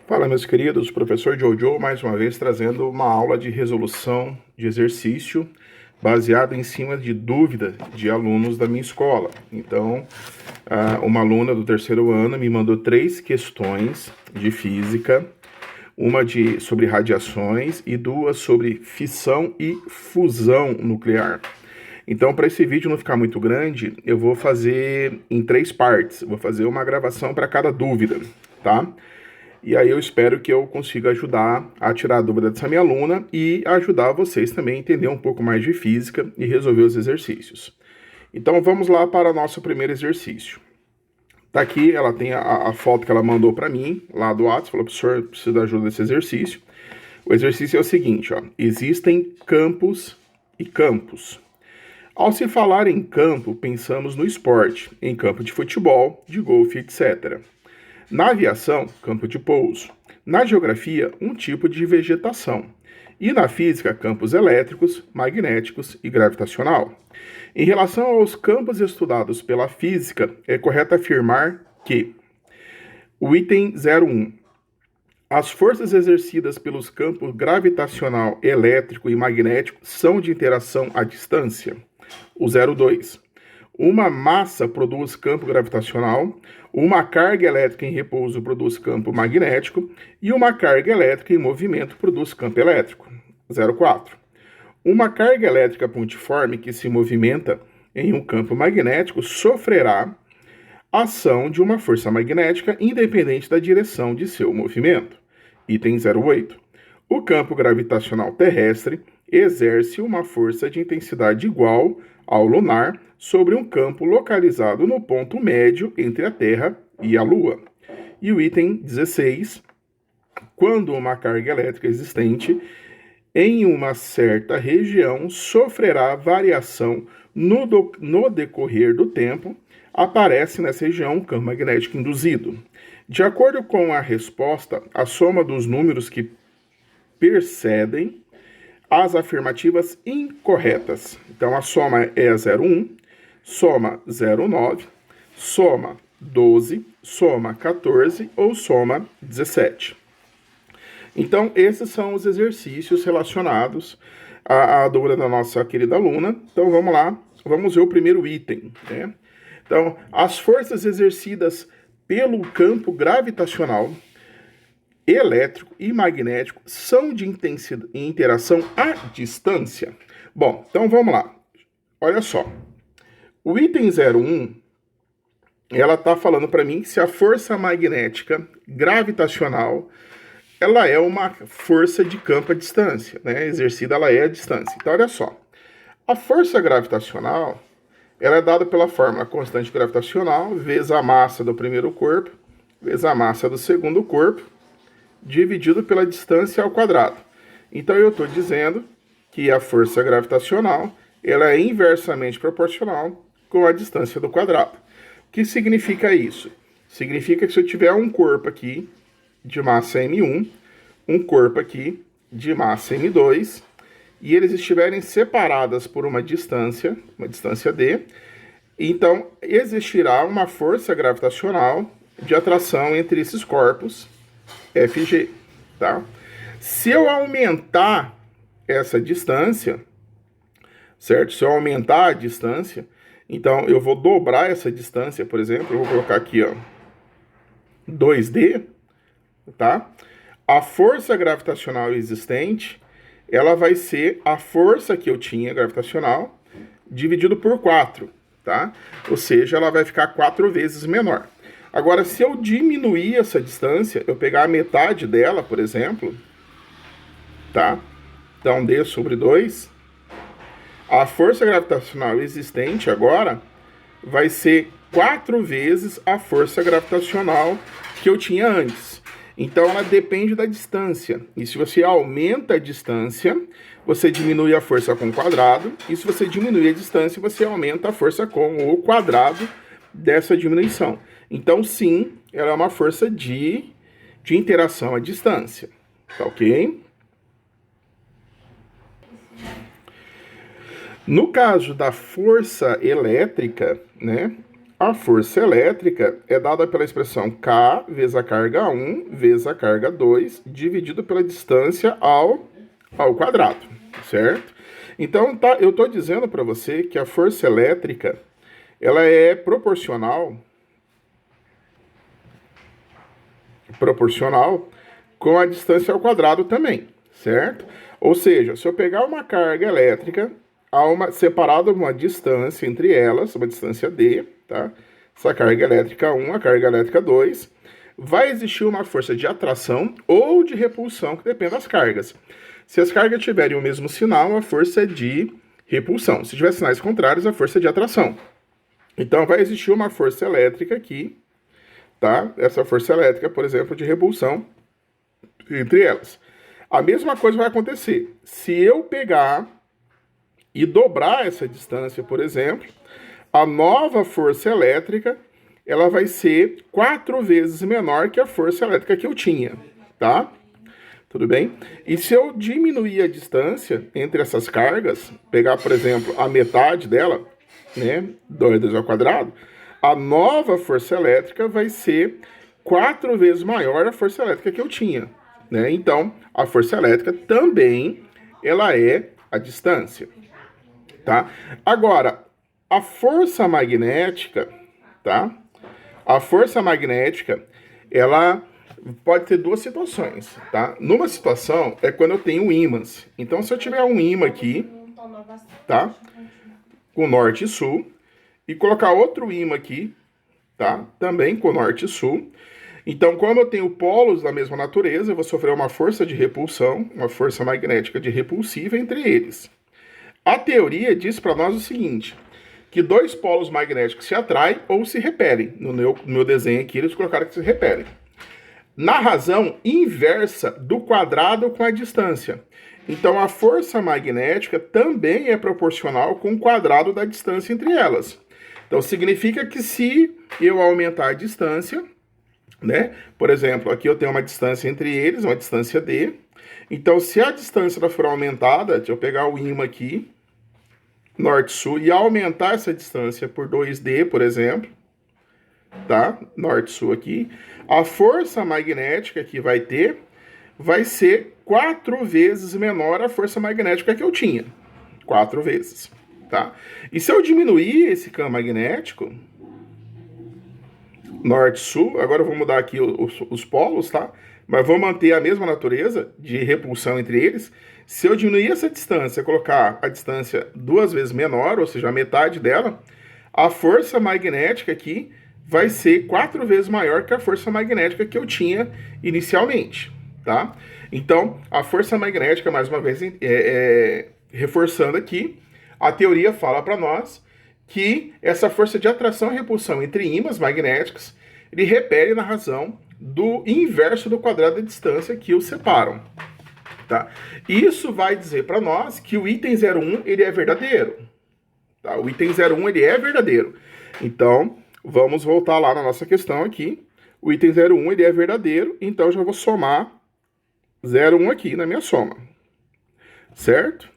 Fala, meus queridos, professor Jojo, mais uma vez trazendo uma aula de resolução de exercício baseada em cima de dúvida de alunos da minha escola. Então, uma aluna do terceiro ano me mandou 3 questões de física, uma sobre radiações e 2 sobre fissão e fusão nuclear. Então, para esse vídeo não ficar muito grande, eu vou fazer em 3 partes. Vou fazer uma gravação para cada dúvida, tá? E aí eu espero que eu consiga ajudar a tirar a dúvida dessa minha aluna e ajudar vocês também a entender um pouco mais de física e resolver os exercícios. Então vamos lá para o nosso primeiro exercício. Tá aqui, ela tem a foto que ela mandou para mim, lá do WhatsApp, falou, professor, preciso da ajuda desse exercício. O exercício é o seguinte, ó, existem campos e campos. Ao se falar em campo, pensamos no esporte, em campo de futebol, de golfe, etc. Na aviação, campo de pouso. Na geografia, um tipo de vegetação. E na física, campos elétricos, magnéticos e gravitacional. Em relação aos campos estudados pela física, é correto afirmar que o item 01. As forças exercidas pelos campos gravitacional, elétrico e magnético são de interação à distância. O 02. Uma massa produz campo gravitacional, uma carga elétrica em repouso produz campo magnético e uma carga elétrica em movimento produz campo elétrico. 04. Uma carga elétrica pontiforme que se movimenta em um campo magnético sofrerá ação de uma força magnética independente da direção de seu movimento. Item 08. O campo gravitacional terrestre exerce uma força de intensidade igual ao lunar sobre um campo localizado no ponto médio entre a Terra e a Lua. E o item 16. Quando uma carga elétrica existente em uma certa região sofrerá variação no decorrer do tempo, aparece nessa região um campo magnético induzido. De acordo com a resposta, a soma dos números que precedem as afirmativas incorretas. Então, a soma é a 01, soma 09, soma 12, soma 14 ou soma 17. Então, esses são os exercícios relacionados à dúvida da nossa querida aluna. Então, vamos lá, vamos ver o primeiro item, né? Então, as forças exercidas pelo campo gravitacional, elétrico e magnético são de interação à distância. Bom, então vamos lá. Olha só. O item 01, ela está falando para mim que se a força magnética gravitacional, ela é uma força de campo à distância, né? Exercida, ela é à distância. Então, olha só. A força gravitacional, ela é dada pela fórmula constante gravitacional vezes a massa do primeiro corpo, vezes a massa do segundo corpo, dividido pela distância ao quadrado. Então, eu estou dizendo que a força gravitacional ela é inversamente proporcional com a distância do quadrado. O que significa isso? Significa que se eu tiver um corpo aqui de massa M1, um corpo aqui de massa M2, e eles estiverem separadas por uma distância D, então existirá uma força gravitacional de atração entre esses corpos, FG, tá? Se eu aumentar essa distância, certo? Se eu aumentar a distância, então eu vou dobrar essa distância, por exemplo, eu vou colocar aqui, ó, 2D, tá? A força gravitacional existente, ela vai ser a força que eu tinha gravitacional dividido por 4, tá? Ou seja, ela vai ficar 4 vezes menor. Agora, se eu diminuir essa distância, eu pegar a metade dela, por exemplo, tá? Então, D sobre 2, a força gravitacional existente agora vai ser 4 vezes a força gravitacional que eu tinha antes. Então, ela depende da distância. E se você aumenta a distância, você diminui a força com o quadrado. E se você diminui a distância, você aumenta a força com o quadrado dessa diminuição. Então, sim, ela é uma força de interação à distância. Tá ok? No caso da força elétrica, né, A força elétrica é dada pela expressão K vezes a carga 1 vezes a carga 2, dividido pela distância ao quadrado, certo? Então, eu estou dizendo para você que a força elétrica, ela é proporcional com a distância ao quadrado também, certo? Ou seja, se eu pegar uma carga elétrica, separada uma distância entre elas, uma distância D, tá? Essa carga elétrica 1, a carga elétrica 2, vai existir uma força de atração ou de repulsão, que depende das cargas. Se as cargas tiverem o mesmo sinal, a força é de repulsão. Se tiver sinais contrários, a força é de atração. Então, vai existir uma força elétrica aqui, tá? Essa força elétrica, por exemplo, de repulsão entre elas. A mesma coisa vai acontecer. Se eu pegar e dobrar essa distância, por exemplo, a nova força elétrica, ela vai ser 4 vezes menor que a força elétrica que eu tinha, tá? Tudo bem? E se eu diminuir a distância entre essas cargas, pegar, por exemplo, a metade dela, né, 2 ao quadrado, a nova força elétrica vai ser 4 vezes maior a força elétrica que eu tinha, né? Então, a força elétrica também, ela é a distância, tá? Agora, a força magnética, tá? A força magnética, ela pode ter duas situações, tá? Numa situação é quando eu tenho ímãs. Então, se eu tiver um ímã aqui, tá? Com norte e sul, e colocar outro ímã aqui, tá? Também com norte e sul. Então, como eu tenho polos da mesma natureza, eu vou sofrer uma força de repulsão, uma força magnética de repulsiva entre eles. A teoria diz para nós o seguinte, que 2 polos magnéticos se atraem ou se repelem. No meu desenho aqui, eles colocaram que se repelem. Na razão inversa do quadrado com a distância. Então, a força magnética também é proporcional com o quadrado da distância entre elas. Então, significa que se eu aumentar a distância, né? Por exemplo, aqui eu tenho uma distância entre eles, uma distância D. Então, se a distância for aumentada, deixa eu pegar o ímã aqui, norte-sul, e aumentar essa distância por 2D, por exemplo, tá? Norte-sul aqui. A força magnética que vai ter vai ser 4 vezes menor a força magnética que eu tinha. 4 vezes, tá? E se eu diminuir esse campo magnético, norte-sul, agora eu vou mudar aqui os polos, tá? Mas vou manter a mesma natureza de repulsão entre eles. Se eu diminuir essa distância, colocar a distância 2 vezes menor, ou seja, a metade dela, a força magnética aqui vai ser 4 vezes maior que a força magnética que eu tinha inicialmente, tá? Então, a força magnética, mais uma vez, reforçando aqui, a teoria fala para nós que essa força de atração e repulsão entre ímãs magnéticos, ele repele na razão do inverso do quadrado da distância que os separam, tá? Isso vai dizer para nós que o item 01, ele é verdadeiro, tá? O item 01, ele é verdadeiro. Então, vamos voltar lá na nossa questão aqui. O item 01, ele é verdadeiro, então eu já vou somar 01 aqui na minha soma, certo?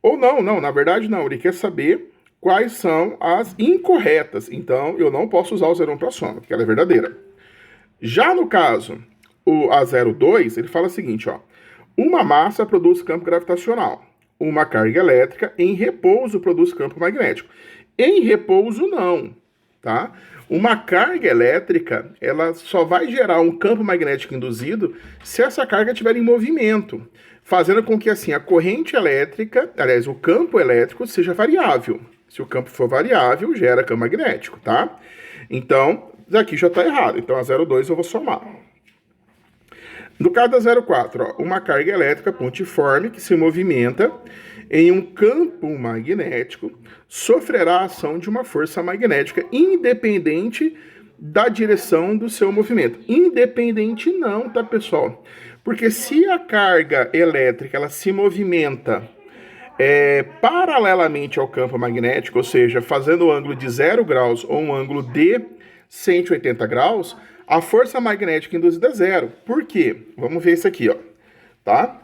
Ou não, na verdade não, ele quer saber quais são as incorretas. Então, eu não posso usar o 01 para soma, porque ela é verdadeira. Já no caso, a 02, ele fala o seguinte, ó. Uma massa produz campo gravitacional. Uma carga elétrica em repouso produz campo magnético. Em repouso, não, tá? Uma carga elétrica, ela só vai gerar um campo magnético induzido se essa carga estiver em movimento, fazendo com que, assim, a corrente elétrica, aliás, o campo elétrico seja variável. Se o campo for variável, gera campo magnético, tá? Então, daqui já está errado. Então, a 02 eu vou somar. No caso da 04, ó, uma carga elétrica pontiforme que se movimenta em um campo magnético sofrerá a ação de uma força magnética independente da direção do seu movimento. Independente não, tá, pessoal? Porque se a carga elétrica ela se movimenta paralelamente ao campo magnético, ou seja, fazendo um ângulo de 0 graus ou um ângulo de 180 graus, a força magnética induzida é zero. Por quê? Vamos ver isso aqui, ó, tá?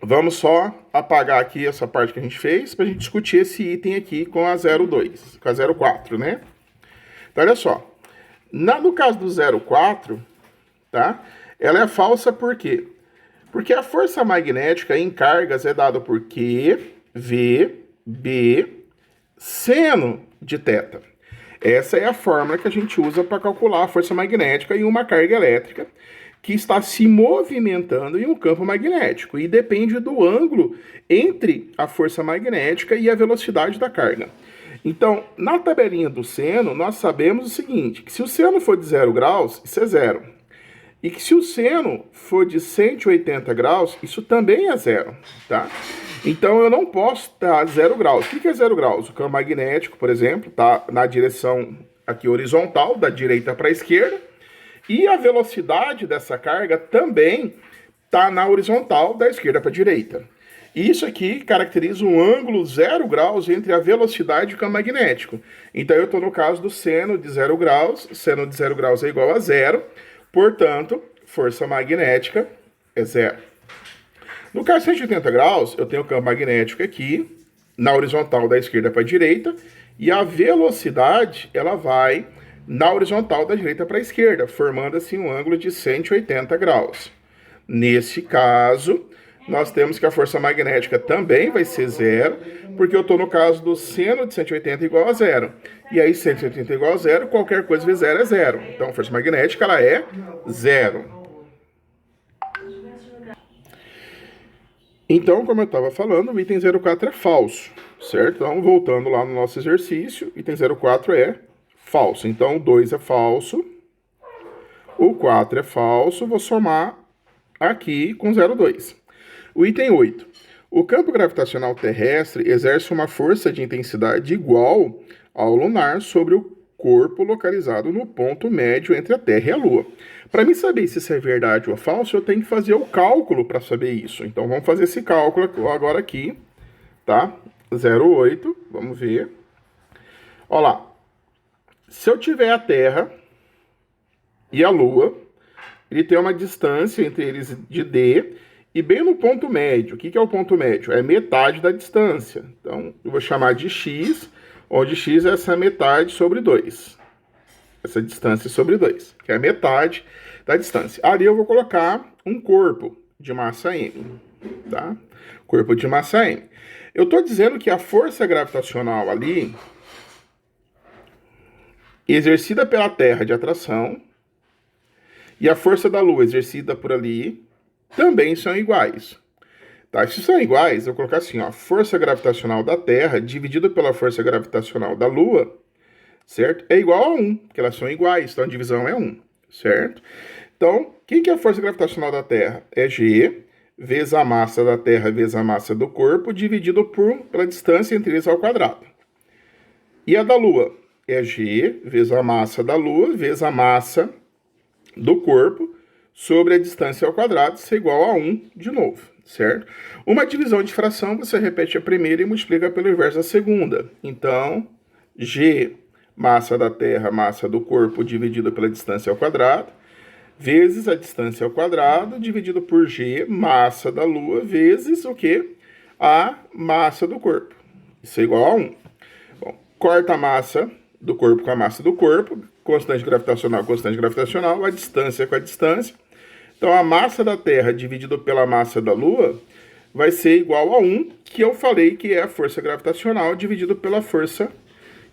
Vamos só apagar aqui essa parte que a gente fez para a gente discutir esse item aqui com a 02, com a 04, né? Então, olha só. No caso do 0,4, tá? Ela é falsa por quê? Porque a força magnética em cargas é dada por Q, V, B, seno de θ. Essa é a fórmula que a gente usa para calcular a força magnética em uma carga elétrica que está se movimentando em um campo magnético e depende do ângulo entre a força magnética e a velocidade da carga. Então, na tabelinha do seno, nós sabemos o seguinte, que se o seno for de 0 graus, isso é zero. E que se o seno for de 180 graus, isso também é zero, tá? Então, eu não posso estar 0 graus. O que é 0 graus? O campo magnético, por exemplo, está na direção aqui horizontal, da direita para a esquerda, e a velocidade dessa carga também está na horizontal, da esquerda para a direita. Isso aqui caracteriza um ângulo 0 graus entre a velocidade e o campo magnético. Então, eu estou no caso do seno de 0 graus. Seno de 0 graus é igual a zero. Portanto, força magnética é zero. No caso de 180 graus, eu tenho o campo magnético aqui, na horizontal da esquerda para a direita, e a velocidade, ela vai na horizontal da direita para a esquerda, formando assim um ângulo de 180 graus. Nesse caso, nós temos que a força magnética também vai ser zero, porque eu estou no caso do seno de 180 igual a zero. E aí, 180 igual a zero, qualquer coisa vezes zero é zero. Então, a força magnética, ela é zero. Então, como eu estava falando, o item 04 é falso, certo? Então, voltando lá no nosso exercício, item 04 é falso. Então, o 2 é falso, o 4 é falso, vou somar aqui com 0,2. O item 8. O campo gravitacional terrestre exerce uma força de intensidade igual ao lunar sobre o corpo localizado no ponto médio entre a Terra e a Lua. Para mim saber se isso é verdade ou falso, eu tenho que fazer o cálculo para saber isso. Então, vamos fazer esse cálculo agora aqui, tá? 0,8, vamos ver. Olha lá. Se eu tiver a Terra e a Lua, ele tem uma distância entre eles de D, e bem no ponto médio. O que é o ponto médio? É metade da distância. Então, eu vou chamar de x, onde x é essa metade sobre 2. Essa distância sobre 2, que é a metade da distância. Ali eu vou colocar um corpo de massa m, tá? Corpo de massa m. Eu estou dizendo que a força gravitacional ali, exercida pela Terra de atração, e a força da Lua exercida por ali, também são iguais. Tá? Se são iguais, eu vou colocar assim, ó, força gravitacional da Terra dividido pela força gravitacional da Lua, certo? É igual a 1, porque elas são iguais, então a divisão é 1, certo? Então, o que é a força gravitacional da Terra? É G vezes a massa da Terra vezes a massa do corpo, dividido pela distância entre eles ao quadrado. E a da Lua? É G vezes a massa da Lua vezes a massa do corpo sobre a distância ao quadrado, isso é igual a 1 de novo, certo? Uma divisão de fração, você repete a primeira e multiplica pelo inverso da segunda. Então, G, massa da Terra, massa do corpo, dividido pela distância ao quadrado, vezes a distância ao quadrado, dividido por G, massa da Lua, vezes o quê? A massa do corpo. Isso é igual a 1. Bom, corta a massa do corpo com a massa do corpo, constante gravitacional, a distância com a distância. Então, a massa da Terra dividido pela massa da Lua vai ser igual a 1, que eu falei que é a força gravitacional dividido pela força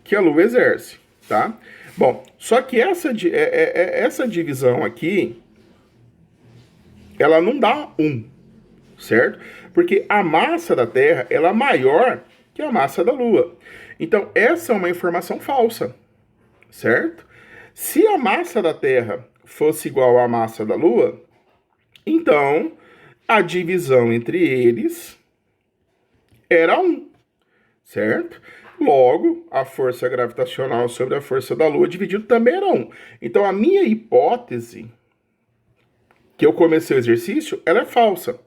que a Lua exerce, tá? Bom, só que essa divisão aqui, ela não dá 1, certo? Porque a massa da Terra, ela é maior que a massa da Lua. Então, essa é uma informação falsa, certo? Se a massa da Terra fosse igual à massa da Lua, então a divisão entre eles era 1, certo? Logo, a força gravitacional sobre a força da Lua dividido também era 1. Então, a minha hipótese, que eu comecei o exercício, ela é falsa.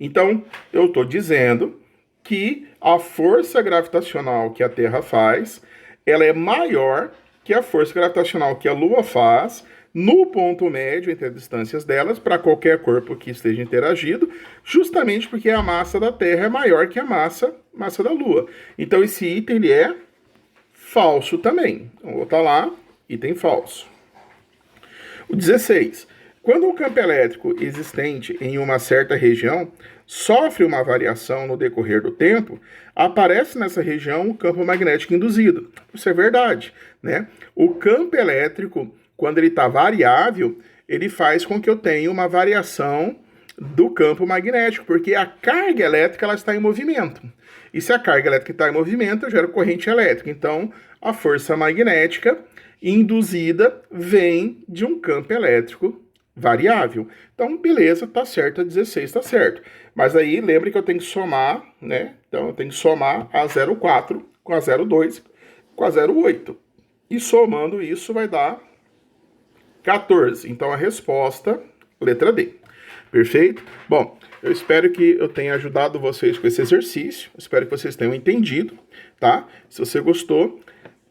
Então, eu estou dizendo que a força gravitacional que a Terra faz, ela é maior que a força gravitacional que a Lua faz no ponto médio entre as distâncias delas para qualquer corpo que esteja interagido, justamente porque a massa da Terra é maior que a massa da Lua. Então, esse item ele é falso também. Então, vou botar lá Item falso. O 16. Quando o campo elétrico existente em uma certa região sofre uma variação no decorrer do tempo, aparece nessa região o campo magnético induzido. Isso é verdade, né? O campo elétrico, quando ele está variável, ele faz com que eu tenha uma variação do campo magnético, porque a carga elétrica ela está em movimento. E se a carga elétrica está em movimento, eu gero corrente elétrica. Então, a força magnética induzida vem de um campo elétrico variável. Então, beleza, tá certo, a 16 tá certo. Mas aí, lembre que eu tenho que somar, né? Então, eu tenho que somar a 0,4 com a 0,2 com a 0,8. E somando isso vai dar 14. Então, a resposta, letra D. Perfeito? Bom, eu espero que eu tenha ajudado vocês com esse exercício. Espero que vocês tenham entendido, tá? Se você gostou,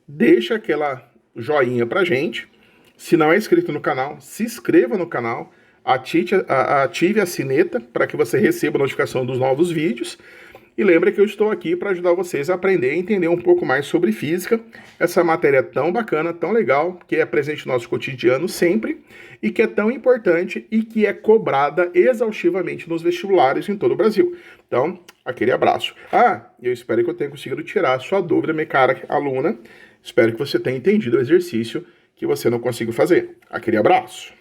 deixa aquela joinha pra gente. Se não é inscrito no canal, se inscreva no canal, ative a sineta para que você receba a notificação dos novos vídeos. E lembre que eu estou aqui para ajudar vocês a aprender e entender um pouco mais sobre física, essa matéria tão bacana, tão legal, que é presente no nosso cotidiano sempre, e que é tão importante e que é cobrada exaustivamente nos vestibulares em todo o Brasil. Então, aquele abraço. Eu espero que eu tenha conseguido tirar a sua dúvida, minha cara aluna. Espero que você tenha entendido o exercício que você não conseguiu fazer. Aquele abraço.